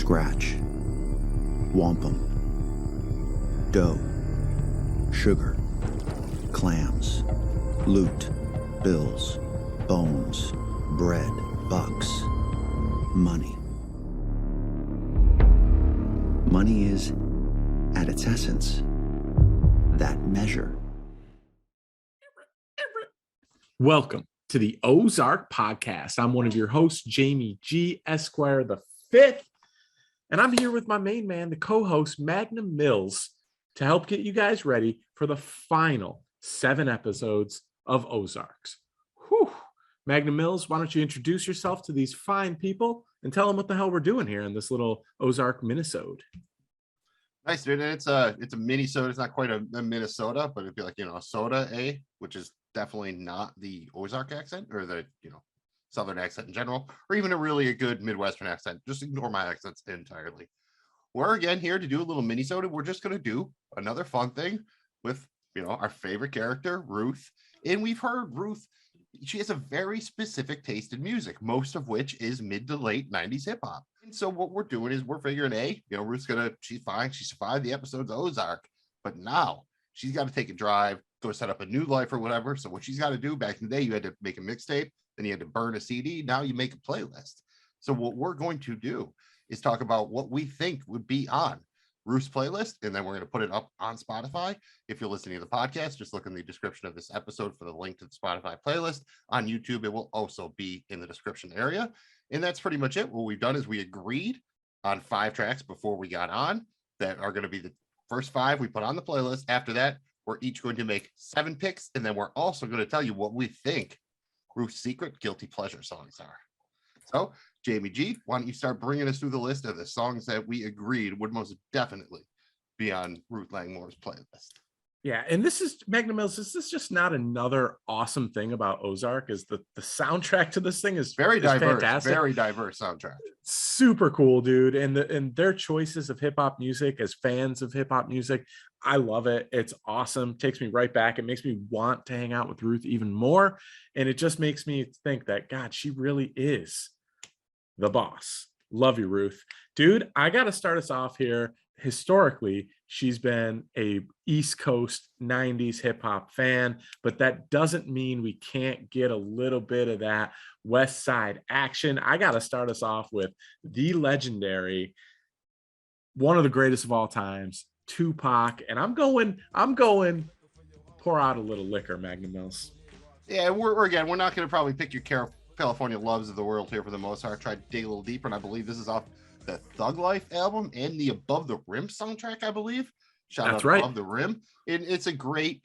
scratch, wampum, dough, sugar, clams, loot, bills, bones, bread, bucks, money. Money is, at its essence, that measure. Welcome to the Ozark podcast. I'm one of your hosts, Jamie G. Esquire the Fifth, and I'm here with my main man, the co-host, Magnum Mills, to help get you guys ready for the final 7 episodes of Ozarks. Whew. Magnum Mills, why don't you introduce yourself to these fine people and tell them what the hell we're doing here in this little Ozark Minnesota. Nice, dude. And it's a mini-soda. It's not quite a Minnesota, but it'd be like, a soda, which is definitely not the Ozark accent or the, Southern accent in general, or even a good Midwestern accent. Just ignore my accents entirely. We're again here to do a little mini-soda. We're just going to do another fun thing with, our favorite character, Ruth. And we've heard Ruth, she has a very specific taste in music, most of which is mid to late 90s hip hop. And so what we're doing is we're figuring, Ruth's she's fine. She survived the episodes of Ozark, but now she's got to take a drive, go set up a new life or whatever. So what she's got to do, back in the day, you had to make a mixtape, then you had to burn a CD. Now you make a playlist. So what we're going to do is talk about what we think would be on Ruth's playlist, and then we're going to put it up on Spotify. If you're listening to the podcast, just look in the description of this episode for the link to the Spotify playlist. On YouTube, it will also be in the description area. And that's pretty much it. What we've done is we agreed on 5 tracks before we got on that are going to be the first 5 we put on the playlist. After that, we're each going to make 7 picks, and then we're also going to tell you what we think Ruth's secret guilty pleasure songs are. So, Jamie G, why don't you start bringing us through the list of the songs that we agreed would most definitely be on Ruth Langmore's playlist? Yeah, and this is, Magnum Mills, this is just not another awesome thing about Ozark, is the soundtrack to this thing is very diverse, fantastic. Very diverse soundtrack. Super cool, dude. And their choices of hip-hop music, as fans of hip-hop music, I love it. It's awesome. Takes me right back. It makes me want to hang out with Ruth even more. And it just makes me think that, God, she really is the boss. Love you, Ruth. Dude, I got to start us off here. Historically, she's been a East Coast 90s hip hop fan, but that doesn't mean we can't get a little bit of that West Side action. I got to start us off with the legendary, one of the greatest of all times, Tupac. And I'm going pour out a little liquor, Magnum Mills. Yeah, we're not going to probably pick your California loves of the world here for the most part. I tried to dig a little deeper, and I believe this is off the Thug Life album and the Above the Rim soundtrack, I believe. That's right. Above the Rim. And it's a great,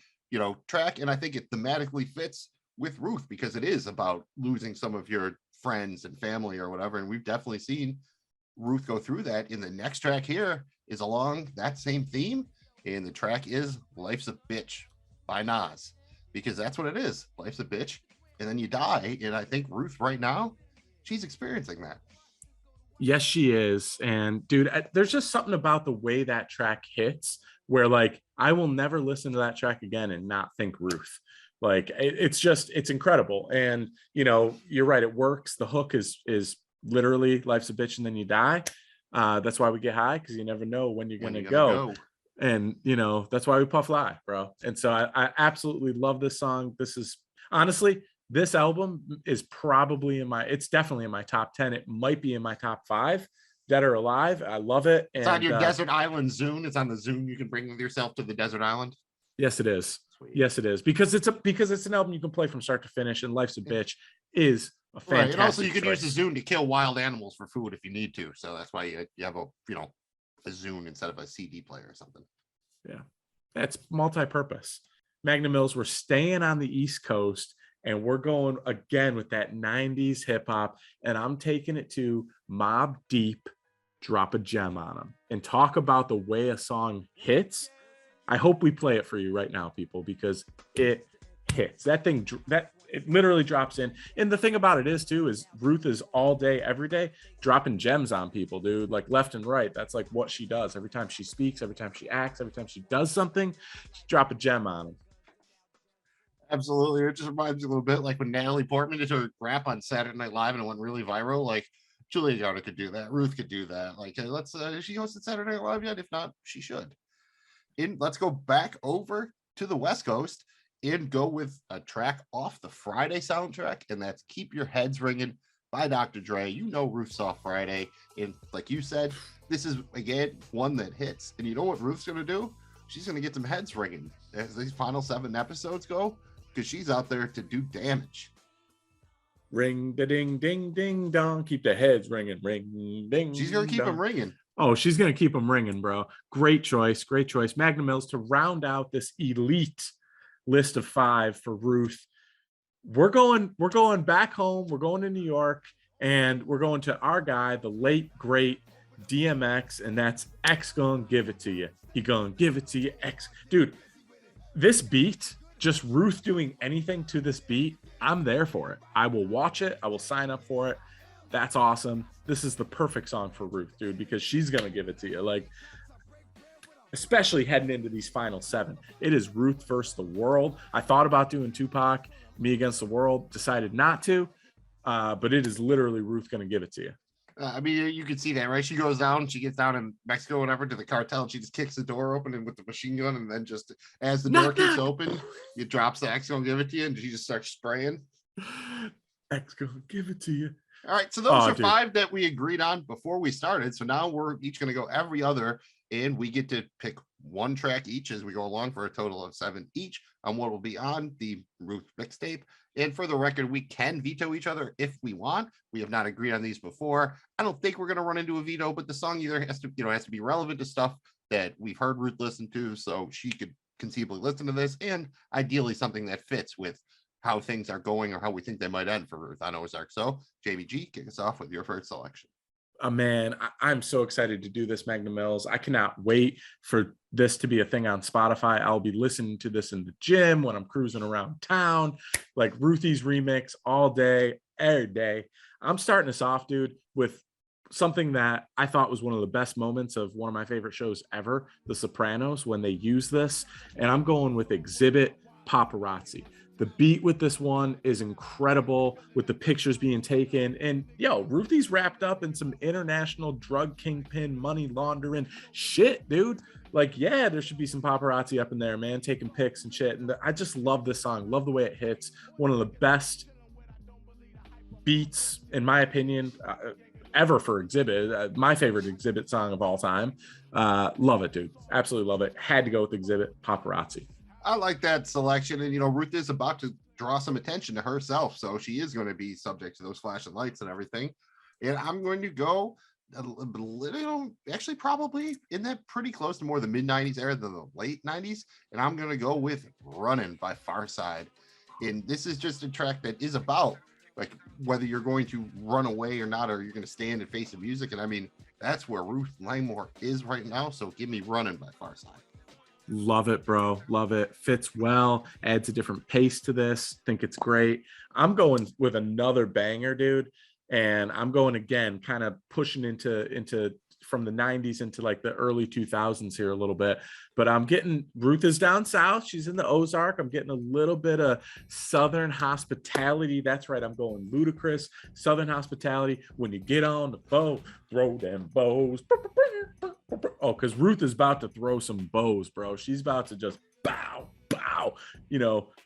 track. And I think it thematically fits with Ruth because it is about losing some of your friends and family or whatever. And we've definitely seen Ruth go through that. And the next track here is along that same theme. And the track is Life's a Bitch by Nas, because that's what it is. Life's a bitch. And then you die. And I think Ruth right now, she's experiencing that. Yes, she is. And dude, there's just something about the way that track hits where I will never listen to that track again and not think Ruth. It's incredible. And you're right. It works. The hook is literally life's a bitch and then you die. That's why we get high, because you never know when you're going to go. And, that's why we puff lie, bro. And so I absolutely love this song. This is honestly, this album is probably it's definitely in my top 10. It might be in my top 5, Dead or Alive. I love it. It's on your desert island Zune. It's on the Zune you can bring with yourself to the desert island. Yes, it is. Sweet. Yes, it is. Because it's an album you can play from start to finish, and Life's a Bitch is a fantastic right. And also you can choice. use the Zune to kill wild animals for food if you need to. So that's why you have a Zune instead of a CD player or something. Yeah. That's multi-purpose. Magnum Mills, we're staying on the East Coast. And we're going again with that 90s hip hop. And I'm taking it to Mobb Deep, Drop a Gem on Them. And talk about the way a song hits. I hope we play it for you right now, people, because it hits. That thing, it literally drops in. And the thing about it is, too, is Ruth is all day, every day, dropping gems on people, dude, left and right. That's what she does. Every time she speaks, every time she acts, every time she does something, she drop a gem on them. Absolutely. It just reminds me a little bit like when Natalie Portman did her rap on Saturday Night Live and it went really viral. Julia could do that. Ruth could do that. Like, let's. She hosted Saturday Night Live yet? If not, she should. Let's go back over to the West Coast and go with a track off the Friday soundtrack, and that's "Keep Your Heads Ringing" by Dr. Dre. You know Ruth's off Friday, and like you said, this is again one that hits. And you know what Ruth's gonna do? She's gonna get some heads ringing as these final 7 episodes go, because she's out there to do damage. Ring da ding ding ding dong. Keep the heads ringing. Ring ding. She's gonna keep them ringing. Oh, she's gonna keep them ringing, bro. Great choice. Great choice. Magnum Mills to round out this elite list of 5 for Ruth. We're going back home. We're going to New York, and we're going to our guy, the late great DMX, and that's X gonna give it to you. He gonna give it to you, X. Dude, this beat, just Ruth doing anything to this beat, I'm there for it. I will watch it. I will sign up for it. That's awesome. This is the perfect song for Ruth, dude, because she's gonna give it to you. Like, especially heading into these final 7. It is Ruth versus the world. I thought about doing Tupac, Me Against the World, decided not to, but it is literally Ruth gonna give it to you. I mean, you can see that, right? She goes down, she gets down in Mexico, whatever, to the cartel, and she just kicks the door open and with the machine gun, and then just as the door kicks open, it drops the X gonna give it to you, and she just starts spraying. X gonna give it to you. All right, so those are 5 that we agreed on before we started. So now we're each gonna go every other, and we get to pick 1 track each as we go along for a total of 7 each on what will be on the Ruth mixtape. And for the record, we can veto each other if we want. We have not agreed on these before. I don't think we're going to run into a veto, but the song either has to be relevant to stuff that we've heard Ruth listen to, so she could conceivably listen to this, and ideally something that fits with how things are going or how we think they might end for Ruth on Ozark. So, JBG, kick us off with your first selection. Man, I'm so excited to do this, Magnum Mills. I cannot wait for this to be a thing on Spotify. I'll be listening to this in the gym when I'm cruising around town, like Ruthie's remix all day, every day. I'm starting us off, dude, with something that I thought was one of the best moments of one of my favorite shows ever, The Sopranos, when they use this. And I'm going with Exhibit Paparazzi. The beat with this one is incredible, with the pictures being taken. And Ruthie's wrapped up in some international drug kingpin money laundering shit, dude. Like, yeah, there should be some paparazzi up in there, man, taking pics and shit. And I just love this song. Love the way it hits. One of the best beats, in my opinion, ever for Exhibit. My favorite Exhibit song of all time. Love it, dude. Absolutely love it. Had to go with Exhibit Paparazzi. I like that selection, and Ruth is about to draw some attention to herself, so she is going to be subject to those flashing lights and everything. And I'm going to go a little, actually probably in that pretty close to more the mid-90s era than the late 90s, and I'm going to go with Running by Pharcyde. And this is just a track that is about like whether you're going to run away or not, or you're going to stand and face the music. And I mean, that's where Ruth Langmore is right now, so give me Running by Pharcyde. Love it, bro. Love it. Fits well. Adds a different pace to this. Think it's great. I'm going with another banger, dude. And I'm going again, kind of pushing into from the 90s into like the early 2000s here a little bit. But I'm getting, Ruth is down south. She's in the Ozark. I'm getting a little bit of Southern hospitality. That's right. I'm going Ludacris, Southern hospitality. When you get on the boat, throw them bows. Oh, because Ruth is about to throw some bows, bro. She's about to just bow.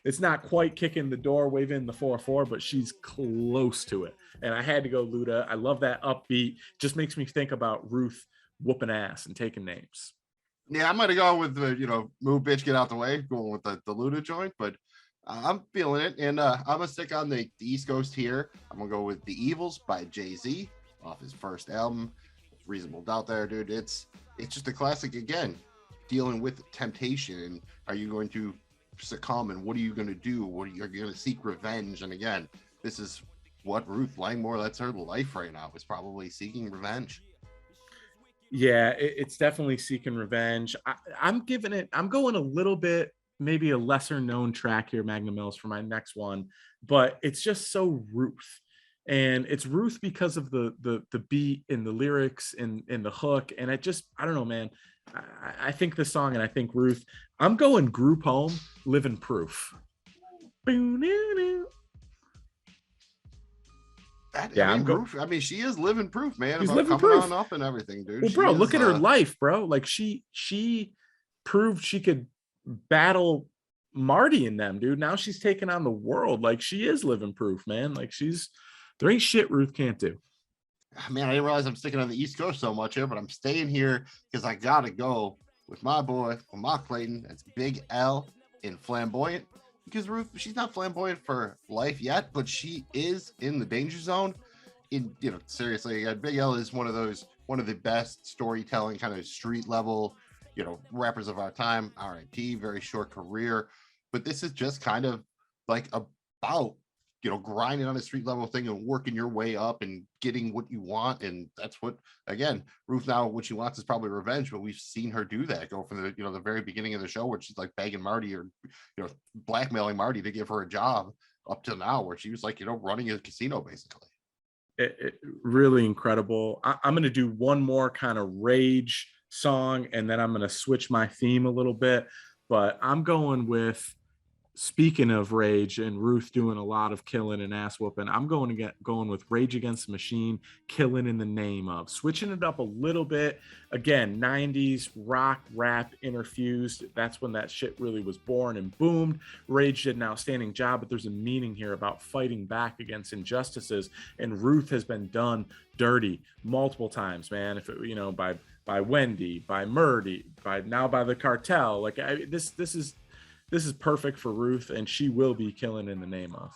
It's not quite kicking the door, waving the 4-4, but she's close to it. And I had to go Luda. I love that upbeat. Just makes me think about Ruth whooping ass and taking names. Yeah, I'm going to go with the, move, bitch, get out the way, going with the Luda joint, but I'm feeling it. And I'm going to stick on the East Coast here. I'm going to go with The Evils by Jay-Z off his first album. Reasonable Doubt there, dude. It's just a classic again, dealing with temptation. And are you going to succumb, and what are you going to do? Are you going to seek revenge? And again, this is what Ruth Langmore, that's her life right now, is probably seeking revenge. Yeah, it's definitely seeking revenge. I'm going a little bit, maybe a lesser known track here, Magnum Mills, for my next one, but it's just so Ruth. And it's Ruth because of the beat and the lyrics and the hook. And I don't know, man. I think this song and I think Ruth. I'm going Group Home, Living Proof. Yeah, Ruth, I mean, she is living proof, man, she's about living coming proof. on up and everything, dude. Well, She bro, is, look at her life, bro. Like she proved she could battle Marty and them, dude. Now she's taking on the world. Like she is living proof, man. Like there ain't shit Ruth can't do. Man, I didn't realize I'm sticking on the East Coast so much here, but I'm staying here because I gotta go with my boy, Lamar Clayton. That's Big L in Flamboyant. Because Ruth, she's not flamboyant for life yet, but she is in the danger zone. Seriously, again, Big L is one of the best storytelling kind of street level, rappers of our time. R.I.P. Very short career, but this is just kind of like about grinding on a street level thing and working your way up and getting what you want. And that's what, again, Ruth now, what she wants is probably revenge, but we've seen her do that, go from the very beginning of the show where she's like begging Marty or, blackmailing Marty to give her a job up to now where she was like, running a casino basically. It really incredible. I'm going to do one more kind of rage song and then I'm going to switch my theme a little bit, but I'm going with, speaking of rage and Ruth doing a lot of killing and ass whooping, I'm going with Rage Against the Machine, Killing in the Name of. Switching it up a little bit. Again, 90s rock, rap interfused. That's when that shit really was born and boomed. Rage did an outstanding job, but there's a meaning here about fighting back against injustices. And Ruth has been done dirty multiple times, man. If it, by Wendy, by Murdy, by the cartel. Like this is perfect for Ruth, and she will be killing in the name of.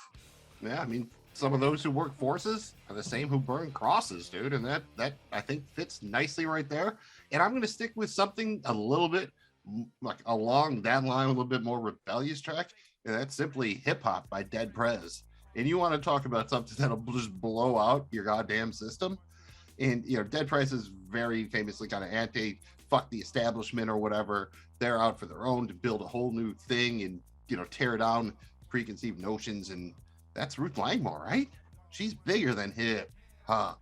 Yeah, I mean, some of those who work forces are the same who burn crosses, dude, and that I think fits nicely right there. And I'm going to stick with something a little bit like along that line, a little bit more rebellious track, and that's simply Hip Hop by Dead Prez. And you want to talk about something that'll just blow out your goddamn system. And, Dead Prez is very famously kind of fuck the establishment or whatever. They're out for their own to build a whole new thing and, tear down preconceived notions. And that's Ruth Langmore, right? She's bigger than hip hop.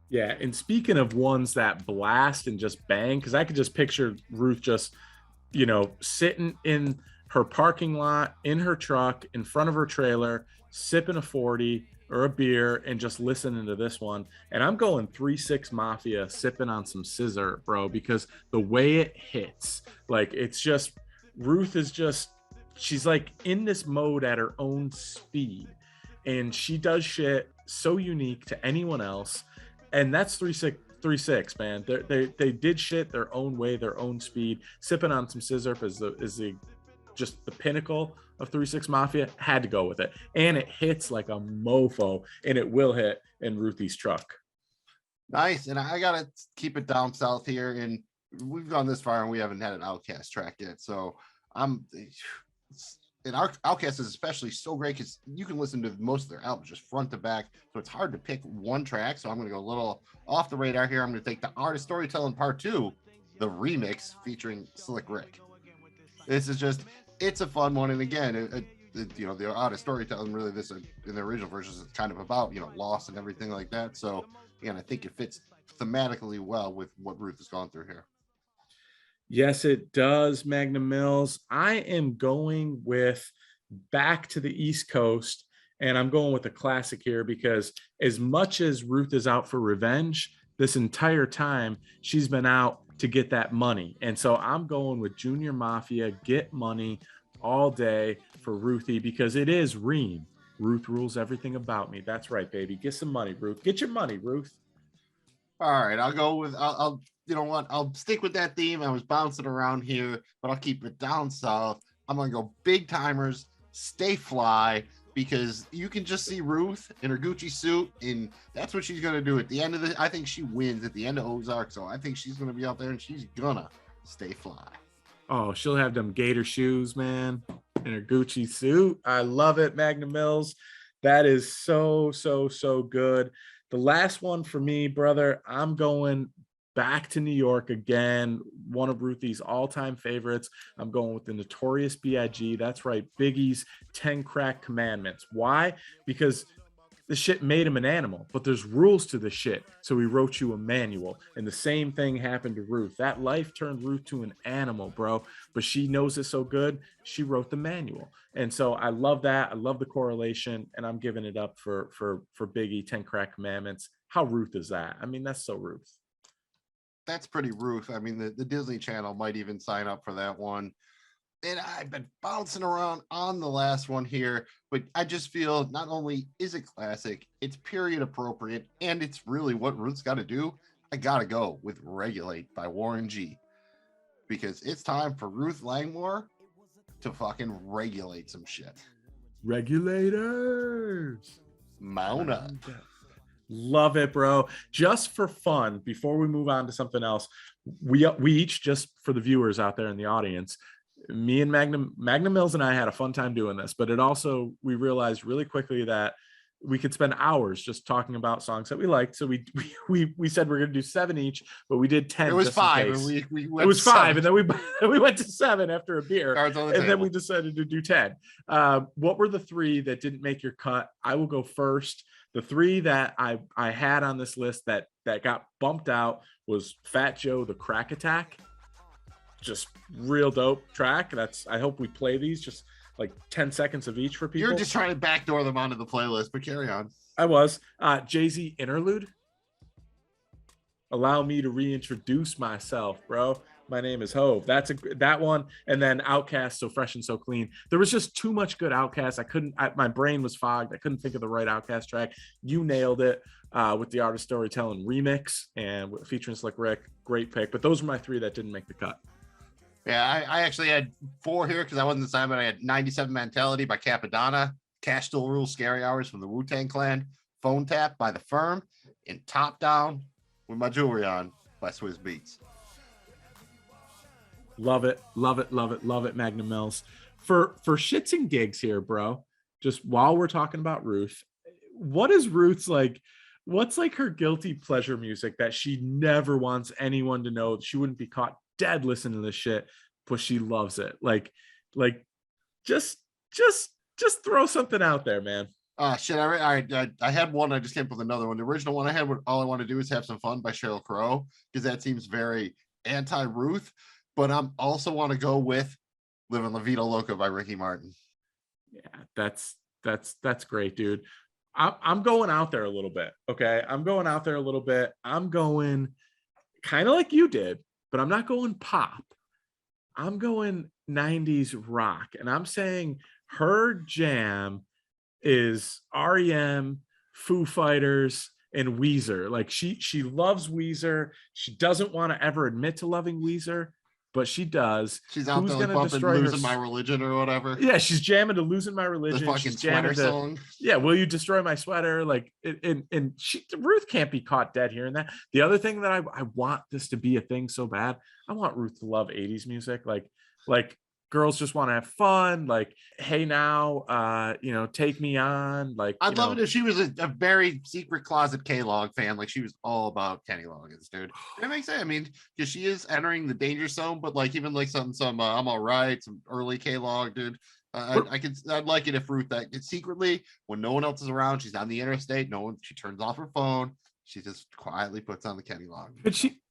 Yeah. And speaking of ones that blast and just bang, because I could just picture Ruth just, sitting in her parking lot, in her truck, in front of her trailer, sipping a 40 or a beer and just listening to this one. And I'm going 3-6 Mafia, sipping on some scissor, bro, because the way it hits, like, it's just, Ruth is just, she's like in this mode at her own speed, and she does shit so unique to anyone else. And that's 3-6, man. They did shit their own way, their own speed. Sipping on some scissor is the just the pinnacle of 3-6 Mafia. Had to go with it, and it hits like a mofo, and it will hit in Ruthie's truck. Nice. And I gotta keep it down south here, and we've gone this far and we haven't had an Outkast track yet, so and our Outkast is especially so great because you can listen to most of their albums just front to back, so it's hard to pick one track. So I'm going to go a little off the radar here. I'm going to take the Art of Storytelling Part 2, the remix featuring Slick Rick. This is just, it's a fun one. And again, the Art of Storytelling, really, this in the original version is kind of about, loss and everything like that. So again, I think it fits thematically well with what Ruth has gone through here. Yes, it does, Magnum Mills. I am going with back to the East Coast, and I'm going with a classic here because as much as Ruth is out for revenge, this entire time she's been out to get that money. And so I'm going with Junior Mafia, Get Money all day for Ruthie, because it is Reem. Ruth rules everything about me. That's right, baby. Get some money, Ruth. Get your money, Ruth. All right, I'll go with, I'll you know what? I'll stick with that theme. I was bouncing around here, but I'll keep it down south. I'm going to go Big Timers, Stay Fly, because you can just see Ruth in her Gucci suit, and that's what she's going to do at the end of the, I think she wins at the end of Ozark, so I think she's going to be out there and she's going to stay fly. Oh, she'll have them gator shoes, man, in her Gucci suit. I love it, Magnum Mills. That is so, so, so good. The last one for me, brother, I'm going back to New York again. One of Ruthie's all-time favorites. I'm going with the Notorious B.I.G. That's right, Biggie's 10 Crack Commandments. Why? Because the shit made him an animal, but there's rules to the shit. So he wrote you a manual. And the same thing happened to Ruth. That life turned Ruth to an animal, bro. But she knows it so good, she wrote the manual. And so I love that. I love the correlation. And I'm giving it up for Biggie, 10 Crack Commandments. How Ruth is that? I mean, that's so Ruth. That's pretty Ruth. I mean, the Disney Channel might even sign up for that one. And I've been bouncing around on the last one here, but I just feel not only is it classic, it's period appropriate, and it's really what Ruth's got to do. I got to go with Regulate by Warren G, because it's time for Ruth Langmore to fucking regulate some shit. Regulators. Mount up. Love it, bro. Just for fun, before we move on to something else, we each, just for the viewers out there in the audience, me and Magnum Mills and I had a fun time doing this, but it also, we realized really quickly that we could spend hours just talking about songs that we liked. So we said we're going to do 7 each, but we did 10. It was 5. And we went it was 5, 7. and then we went to 7 after a beer, and then we decided to do 10. What were the 3 that didn't make your cut? I will go first. The 3 that I had on this list that got bumped out was Fat Joe, The Crack Attack. Just real dope track. I hope we play these just like 10 seconds of each for people. You're just trying to backdoor them onto the playlist, but carry on. I was. Jay-Z Interlude. Allow me to reintroduce myself, bro. My name is Hove. That one. And then Outkast, So Fresh and So Clean. There was just too much good Outkast. My brain was fogged. I couldn't think of the right Outkast track. You nailed it with the Artist Storytelling remix and featuring Slick Rick. Great pick. But those were my 3 that didn't make the cut. Yeah, I actually had 4 here because I wasn't assigned, but I had 97 Mentality by Capadonna, Cash Still Rules, Scary Hours from the Wu-Tang Clan, Phone Tap by The Firm, and Top Down with My Jewelry On by Swizz Beatz. Love it, love it, love it, love it, Magnum Mills. For shits and gigs here, bro, just while we're talking about Ruth, what is Ruth's like? What's like her guilty pleasure music that she never wants anyone to know? She wouldn't be caught dead listening to this shit, but she loves it. Like just throw something out there, man. Shit, I had one. I just came up with another one. The original one I had, All I Want to Do Is Have Some Fun by Sheryl Crow, because that seems very anti-Ruth. But I'm also want to go with Living La Vida Loca by Ricky Martin. Yeah, that's great, dude. I'm going out there a little bit. Okay, I'm going out there a little bit. I'm going kind of like you did, but I'm not going pop. I'm going 90s rock, and I'm saying her jam is REM, Foo Fighters, and Weezer. Like she loves Weezer. She doesn't want to ever admit to loving Weezer, but she does. She's out there like bumping Losing My Religion or whatever. Yeah, she's jamming to Losing My Religion. The fucking she's jamming sweater song. Yeah, Will You Destroy My Sweater? Like, and Ruth can't be caught dead hearing that. The other thing that I want this to be a thing so bad, I want Ruth to love 80s music. Like girls just want to have fun. Like, Hey Now, Take Me On. Like, I'd love it if she was a very secret closet K-Log fan. Like she was all about Kenny Loggins, dude. It makes sense. I mean, because she is entering the danger zone, but like even like some I'm All Right, some early K-Log, dude. I'd like it if Ruth that secretly, when no one else is around, she's on the interstate, she turns off her phone, she just quietly puts on the Kenny Log.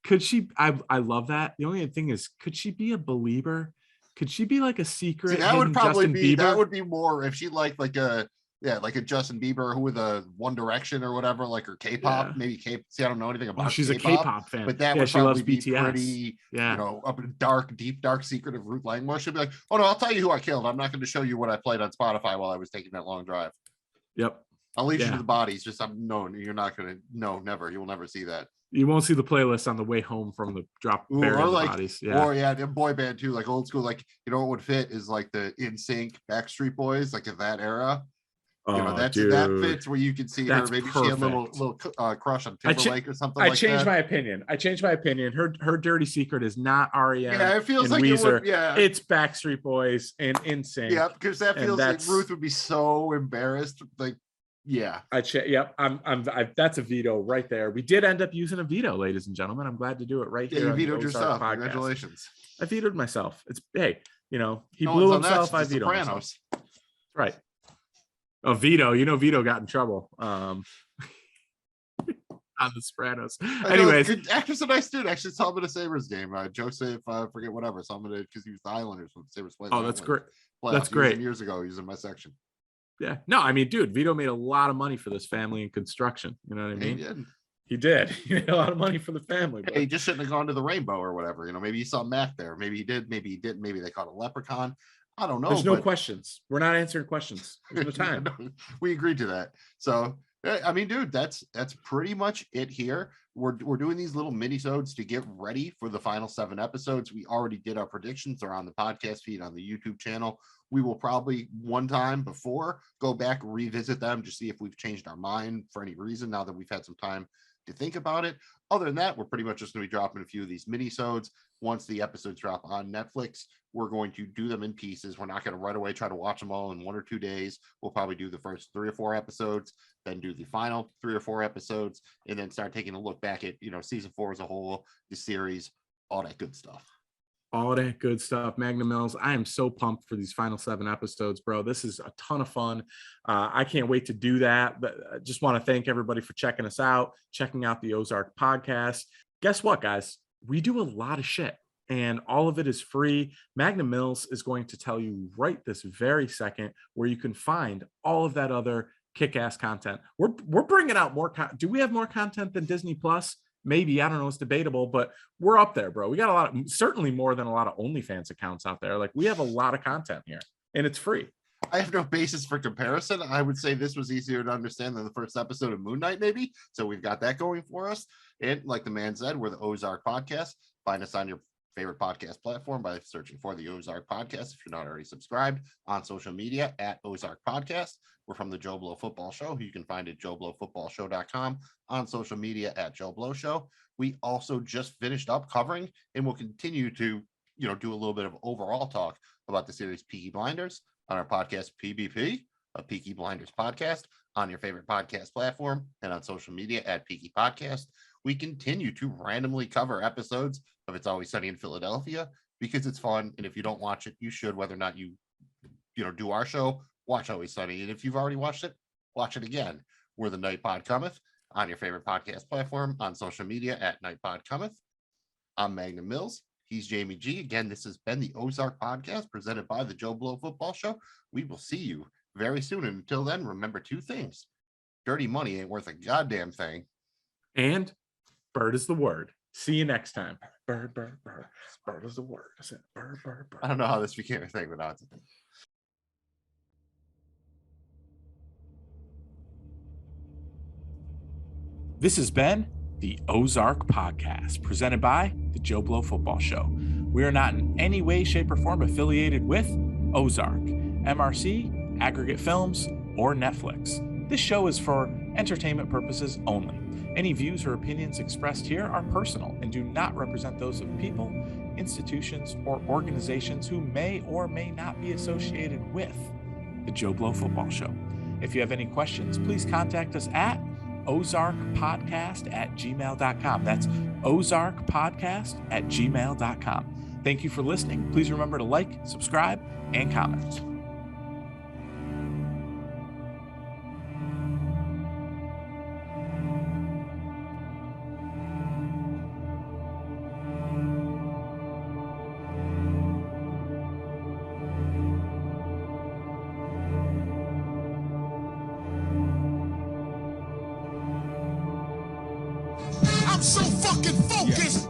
Could she I love that. The only thing is, could she be a believer? Could she be like a secret? See, that would probably Justin be Bieber? That would be more if she liked like a Justin Bieber who with a One Direction or whatever, like her K-pop, maybe K. See, I don't know anything about. She's K-pop, a K-pop fan, but that would probably be pretty, up in deep dark secret of Ruth Langmore. She'll be like, oh no, I'll tell you who I killed. I'm not going to show you what I played on Spotify while I was taking that long drive. Yep. I'll leave you to the bodies. Just you're not going to. No, never. You will never see that. You won't see the playlist on the way home from the drop. Or like, bodies. Or the boy band too, like old school. Like what would fit is like the NSYNC Backstreet Boys, like of that era. That fits where you can see her. Maybe perfect. She had a little crush on Timberlake or something. I changed my opinion. Her dirty secret is not REM. Yeah, it feels like Weezer. It would, yeah, it's Backstreet Boys and NSYNC. Yeah, because that feels like Ruth would be so embarrassed. Like, yeah, that's a veto right there. We did end up using a veto, ladies and gentlemen. I'm glad to do it right here. You vetoed yourself. Podcast. Congratulations. I vetoed myself. He blew himself. I vetoed myself. Right. Oh, Vito, Vito got in trouble on The Sopranos. Anyways, good actor's a nice dude. Actually saw him at a Sabres game. Joseph, forget whatever. Saw him because he was the Islanders when Sabres played. Oh, that's great. That's great. Years ago, he was in my section. Yeah. No, I mean, dude, Vito made a lot of money for this family in construction. You know what I mean? He did. He made a lot of money for the family. But... he just shouldn't have gone to the Rainbow or whatever. Maybe he saw Mac there. Maybe he did. Maybe he didn't. Maybe they caught a leprechaun. I don't know. There's no questions. We're not answering questions. There's no time. We agreed to that. So, I mean, dude, that's pretty much it here. We're doing these little mini-sodes to get ready for the final 7 episodes. We already did our predictions. They're on the podcast feed on the YouTube channel. We will probably one time before go back, revisit them to see if we've changed our mind for any reason now that we've had some time to think about it. Other than that, we're pretty much just going to be dropping a few of these mini-sodes. Once the episodes drop on Netflix, we're going to do them in pieces. We're not going to right away try to watch them all in 1 or 2 days. We'll probably do the first 3 or 4 episodes, then do the final 3 or 4 episodes, and then start taking a look back at, season 4 as a whole, the series, all that good stuff. All that good stuff. Magnum Mills, I am so pumped for these final 7 episodes, bro. This is a ton of fun. I can't wait to do that. But I just want to thank everybody for checking us out, checking out the Ozark podcast. Guess what, guys? We do a lot of shit, and all of it is free. Magnum Mills is going to tell you right this very second where you can find all of that other kick-ass content. We're bringing out more. Do we have more content than Disney Plus? Maybe, I don't know, it's debatable, but we're up there, bro. We got a lot of, certainly more than a lot of OnlyFans accounts out there. Like, we have a lot of content here, and it's free. I have no basis for comparison. I would say this was easier to understand than the first episode of Moon Knight, maybe. So we've got that going for us. And like the man said, we're the Ozark Podcast. Find us on your favorite podcast platform by searching for the Ozark Podcast if you're not already subscribed. On social media at Ozark Podcast. We're from the Joe Blow Football Show, who you can find at joeblowfootballshow.com, on social media at Joe Blow Show. We also just finished up covering and will continue to, do a little bit of overall talk about the series Peaky Blinders on our podcast PBP, a Peaky Blinders podcast, on your favorite podcast platform and on social media at Peaky Podcast. We continue to randomly cover episodes of It's Always Sunny in Philadelphia because it's fun. And if you don't watch it, you should, whether or not you do our show, watch Always Sunny. And if you've already watched it, watch it again. We're the Night Pod Cometh on your favorite podcast platform, on social media at Night Pod Cometh. I'm Magnum Mills. He's Jamie G. Again, this has been the Ozark Podcast presented by the Joe Blow Football Show. We will see you very soon. And until then, remember 2 things. Dirty money ain't worth a goddamn thing. And bird is the word. See you next time. Bird, bird, bird. Bird is the word. I said bird, bird, bird. I don't know how this became a thing, but now it's a thing. This has been the Ozark Podcast, presented by the Joe Blow Football Show. We are not in any way, shape, or form affiliated with Ozark, MRC, Aggregate Films, or Netflix. This show is for entertainment purposes only. Any views or opinions expressed here are personal and do not represent those of people, institutions, or organizations who may or may not be associated with the Joe Blow Football Show. If you have any questions, please contact us at ozarkpodcast@gmail.com. That's ozarkpodcast@gmail.com. Thank you for listening. Please remember to like, subscribe, and comment. I'm so fucking focused.